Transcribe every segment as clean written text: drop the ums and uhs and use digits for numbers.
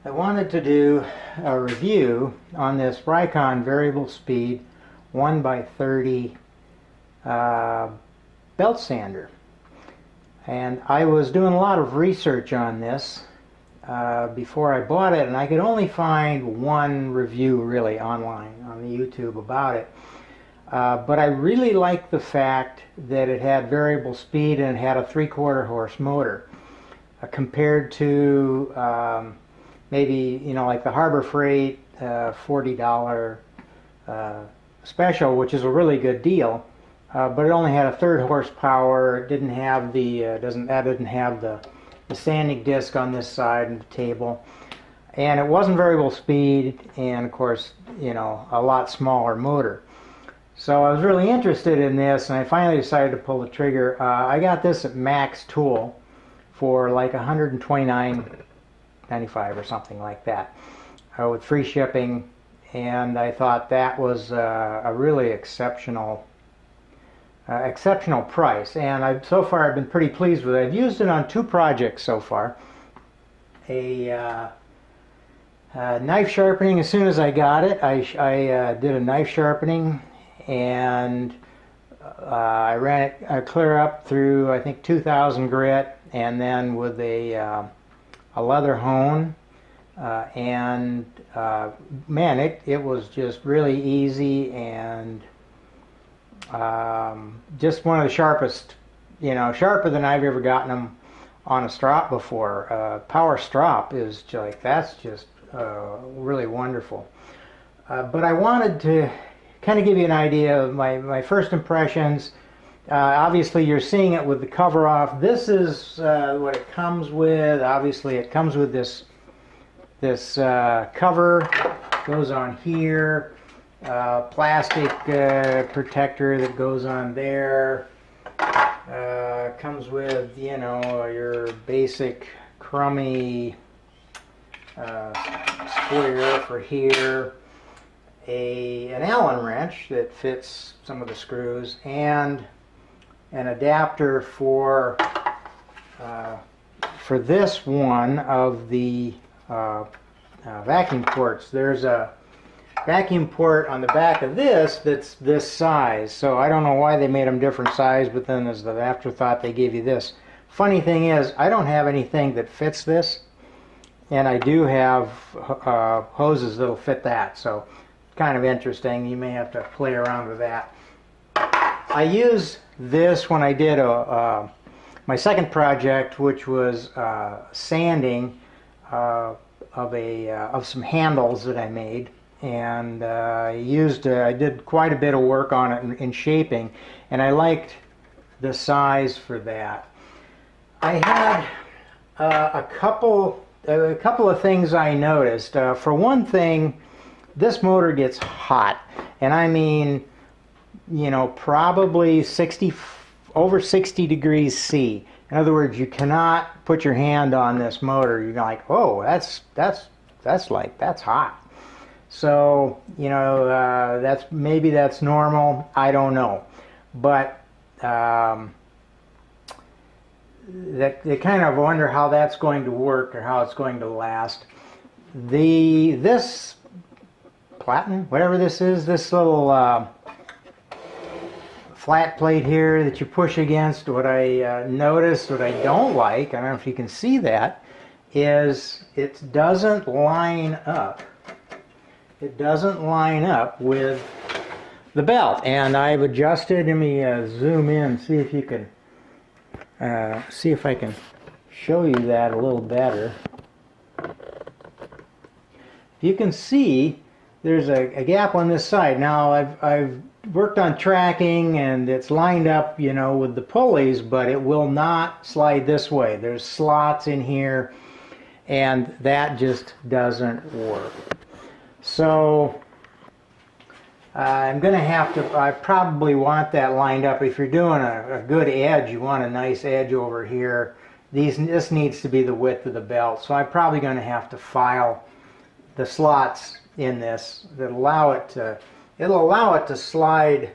I wanted to do a review on this Rikon variable speed 1x30 belt sander. And I was doing a lot of research on this before I bought it, and I could only find one review really online on the YouTube about it. But I really liked the fact that it had variable speed and it had a 3/4 horse motor compared to maybe, like the Harbor Freight $40 special, which is a really good deal, but it only had a 1/3 horsepower. It didn't have the didn't have the sanding disc on this side of the table, and it wasn't variable speed, and of course, a lot smaller motor. So I was really interested in this, and I finally decided to pull the trigger. I got this at Max Tool for like $129.95 or something like that, with free shipping, and I thought that was a really exceptional price. And so far I've been pretty pleased with it. I've used it on 2 projects so far. A knife sharpening. As soon as I got it, I did a knife sharpening, and I ran it clear up through, I think, 2,000 grit, and then with a leather hone, and man, it was just really easy, and just one of the sharpest, sharper than I've ever gotten them on a strop before. Power strop is like, that's just really wonderful. But I wanted to kind of give you an idea of my first impressions. Obviously you're seeing it with the cover off. This is what it comes with. Obviously it comes with this cover, goes on here, plastic protector that goes on there. Comes with, your basic crummy square for here, an Allen wrench that fits some of the screws, and an adapter for this one of the vacuum ports. There's a vacuum port on the back of this that's this size, so I don't know why they made them different size, but then as the afterthought they gave you this. Funny thing is, I don't have anything that fits this, and I do have hoses that'll fit that, so kind of interesting. You may have to play around with that. I used this when I did my second project, which was sanding of some handles that I made, and I did quite a bit of work on it in shaping, and I liked the size for that. I had a couple of things I noticed. For one thing, this motor gets hot, and I mean, probably over 60 degrees C. In other words, you cannot put your hand on this motor. You're like, oh, that's hot. So, maybe that's normal. I don't know, but they kind of wonder how that's going to work or how it's going to last. This platen, whatever this is, this little flat plate here that you push against, what I noticed, what I don't like, I don't know if you can see that, is it doesn't line up. It doesn't line up with the belt, and I've adjusted. Let me zoom in, see if you can see if I can show you that a little better. You can see there's a gap on this side. Now I've worked on tracking, and it's lined up, with the pulleys, but it will not slide this way. There's slots in here, and that just doesn't work. So I'm going to have to, I probably want that lined up. If you're doing a good edge, you want a nice edge over here. This needs to be the width of the belt, so I'm probably going to have to file the slots in this that allow it to, it'll allow it to slide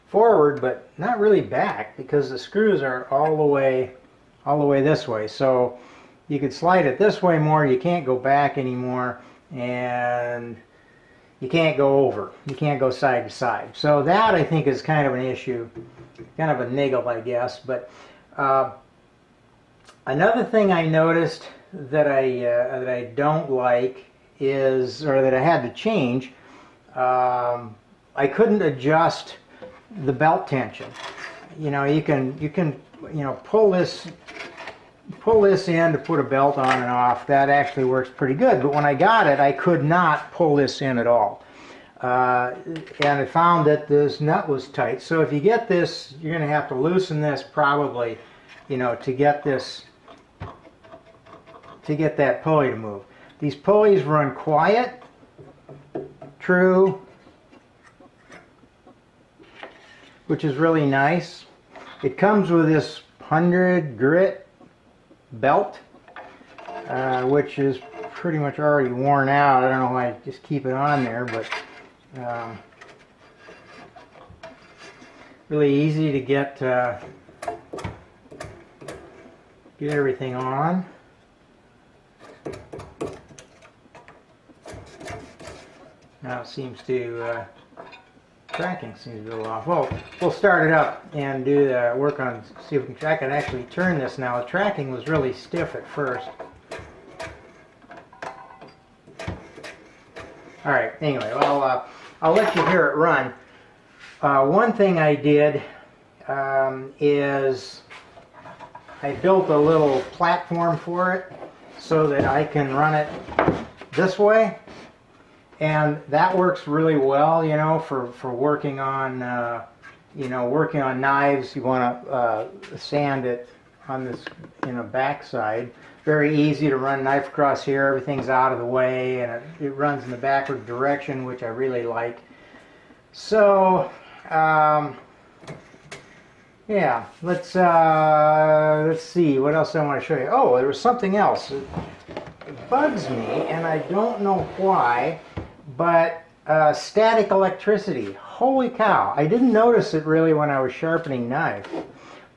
forward, but not really back, because the screws are all the way this way. So you could slide it this way more, you can't go back anymore, and you can't go over. You can't go side to side. So that, I think, is kind of an issue, kind of a niggle, I guess. But another thing I noticed that I don't like is, or that I had to change, I couldn't adjust the belt tension. You know, you can pull this in to put a belt on and off. That actually works pretty good. But when I got it, I could not pull this in at all. And I found that this nut was tight. So if you get this, you're going to have to loosen this probably, you know, to get that pulley to move. These pulleys run quiet, true, which is really nice. It comes with this 100 grit belt, which is pretty much already worn out. I don't know why I just keep it on there, but really easy to get everything on. Now it seems to tracking seems to be a little off. Well, we'll start it up and do the work on, see if we can, I can actually turn this now. The tracking was really stiff at first. Alright, anyway, well, I'll let you hear it run. One thing I did is I built a little platform for it so that I can run it this way. And that works really well, you know, for working on, working on knives. You want to sand it on this, backside. Very easy to run a knife across here. Everything's out of the way, and it runs in the backward direction, which I really like. So, yeah, let's see what else I want to show you. Oh, there was something else. It bugs me, and I don't know why. But static electricity, holy cow. I didn't notice it really when I was sharpening knives,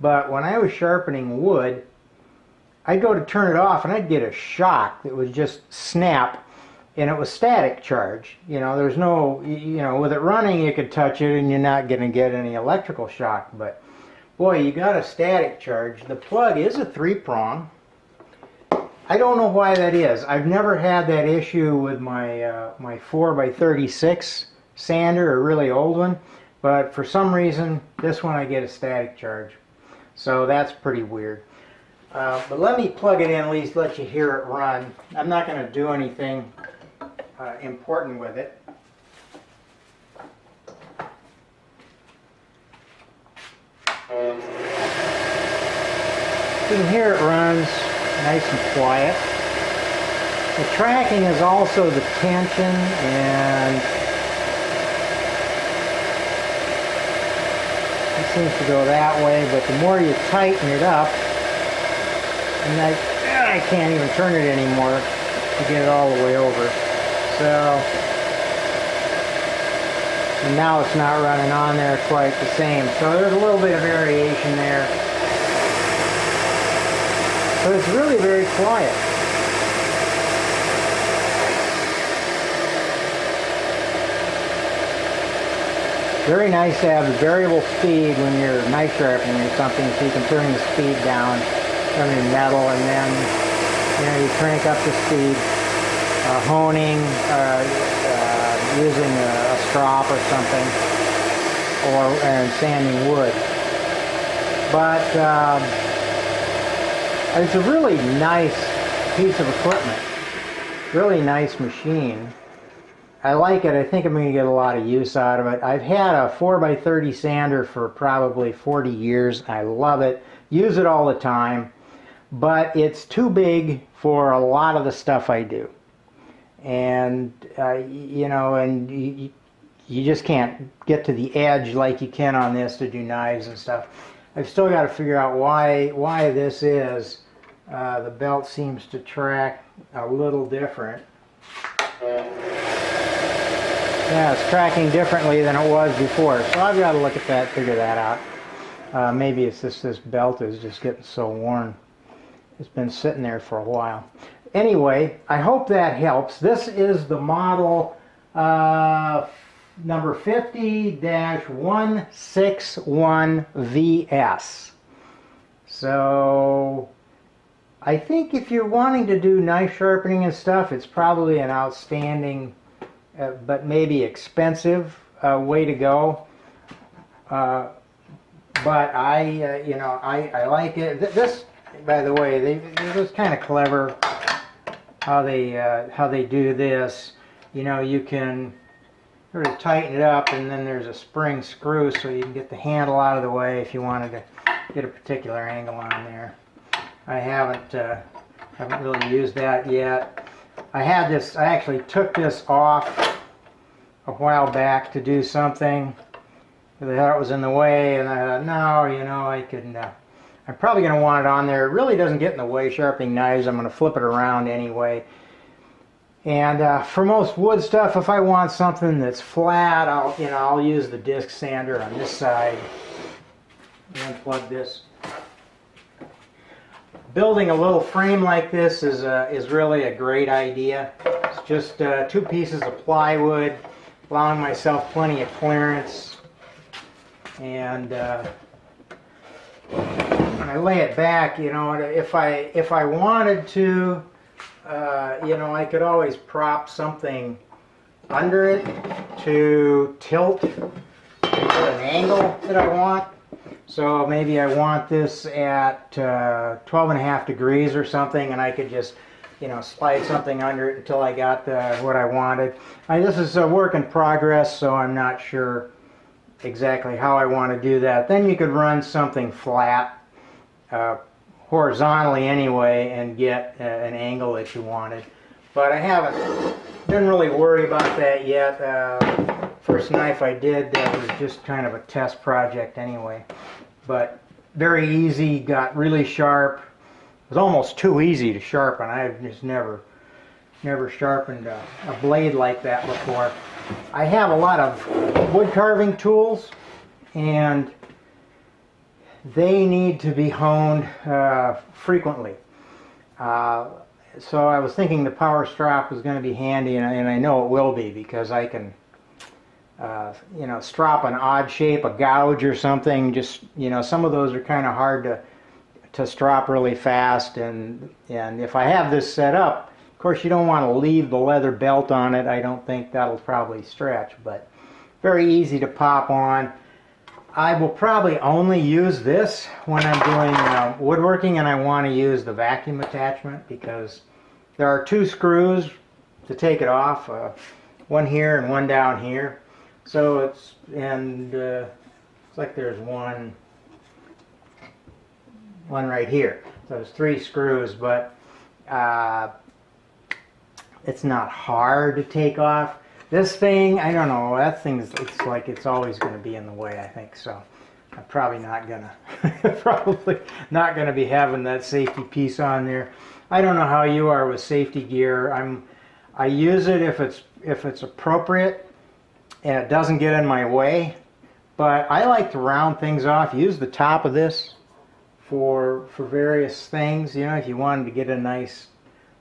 but when I was sharpening wood, I'd go to turn it off and I'd get a shock that would just snap, and it was static charge. You know, there's no, with it running you could touch it and you're not going to get any electrical shock, but boy, you got a static charge. The plug is a 3-prong. I don't know why that is. I've never had that issue with my my 4x36 sander, a really old one, but for some reason this one I get a static charge. So that's pretty weird. But let me plug it in, at least let you hear it run. I'm not going to do anything important with it. You can hear it runs nice and quiet. The tracking is also the tension, and it seems to go that way, but the more you tighten it up, and I can't even turn it anymore to get it all the way over. So, and now it's not running on there quite the same. So there's a little bit of variation there. But it's really very quiet. Very nice to have the variable speed when you're knife sharpening or something, so you can turn the speed down from your metal, and then you crank up the speed, honing, using a strop or something, and sanding wood. But it's a really nice piece of equipment, really nice machine. I like it. I think I'm going to get a lot of use out of it. I've had a 4x30 sander for probably 40 years. I love it. Use it all the time. But it's too big for a lot of the stuff I do. And, you just can't get to the edge like you can on this to do knives and stuff. I've still got to figure out why this is. The belt seems to track a little different. Yeah, it's tracking differently than it was before. So I've got to look at that, figure that out. Maybe it's just this belt is just getting so worn. It's been sitting there for a while. Anyway, I hope that helps. This is the model number 50-161VS. So I think if you're wanting to do knife sharpening and stuff, it's probably an outstanding but maybe expensive way to go. But I like it. This, by the way, it was kind of clever how they do this. You know, you can sort of tighten it up, and then there's a spring screw so you can get the handle out of the way if you wanted to get a particular angle on there. I haven't really used that yet. I actually took this off a while back to do something. I thought it was in the way, and I thought, no, you know, I'm probably going to want it on there. It really doesn't get in the way sharpening knives. I'm going to flip it around anyway. And for most wood stuff, if I want something that's flat, I'll use the disc sander on this side. And unplug this. Building a little frame like this is really a great idea. It's just 2 pieces of plywood, allowing myself plenty of clearance. And when I lay it back, you know, if I wanted to, you know, I could always prop something under it to tilt to an angle that I want. So maybe I want this at 12.5 degrees or something, and I could just, you know, slide something under it until I got what I wanted. This is a work in progress, so I'm not sure exactly how I want to do that. Then you could run something flat horizontally anyway and get an angle that you wanted. But I didn't really worry about that yet. First knife I did was just kind of a test project anyway. But very easy, got really sharp. It was almost too easy to sharpen. I've just never sharpened a blade like that before. I have a lot of wood carving tools, and they need to be honed frequently. So I was thinking the power strop was going to be handy, and I know it will be, because I can you know, strop an odd shape, a gouge or something. Just, you know, some of those are kind of hard to strop really fast, and if I have this set up, of course you don't want to leave the leather belt on it. I don't think that'll probably stretch, but very easy to pop on. I will probably only use this when I'm doing woodworking and I want to use the vacuum attachment, because there are 2 screws to take it off, one here and one down here. So it's like there's one right here. So there's 3 screws, but it's not hard to take off. This thing, I don't know, that thing's, it's like it's always going to be in the way, I think. So I'm probably not gonna be having that safety piece on there. I don't know how you are with safety gear. I use it if it's appropriate and it doesn't get in my way. But I like to round things off. Use the top of this for various things. You know, if you wanted to get a nice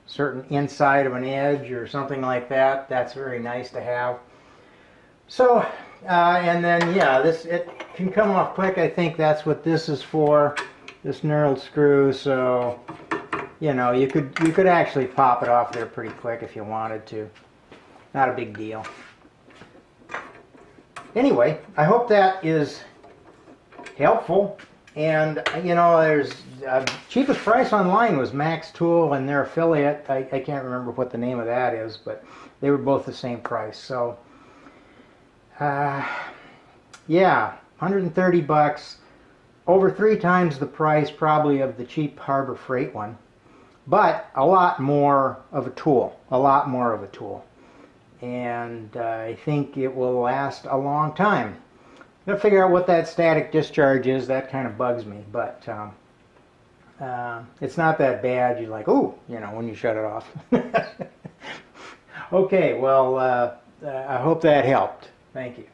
certain inside of an edge or something like that, that's very nice to have. So and then, yeah, it can come off quick. I think that's what this is for, this knurled screw. So, you know, you could actually pop it off there pretty quick if you wanted to. Not a big deal. Anyway, I hope that is helpful. And, you know, there's cheapest price online was Max Tool and their affiliate. I can't remember what the name of that is, but they were both the same price. So, yeah, 130 bucks, over 3 times the price probably of the cheap Harbor Freight one, but a lot more of a tool, and I think it will last a long time. Gotta figure out what that static discharge is. That kind of bugs me, but it's not that bad. You're like, oh, you know, when you shut it off. Okay, well, I hope that helped. Thank you.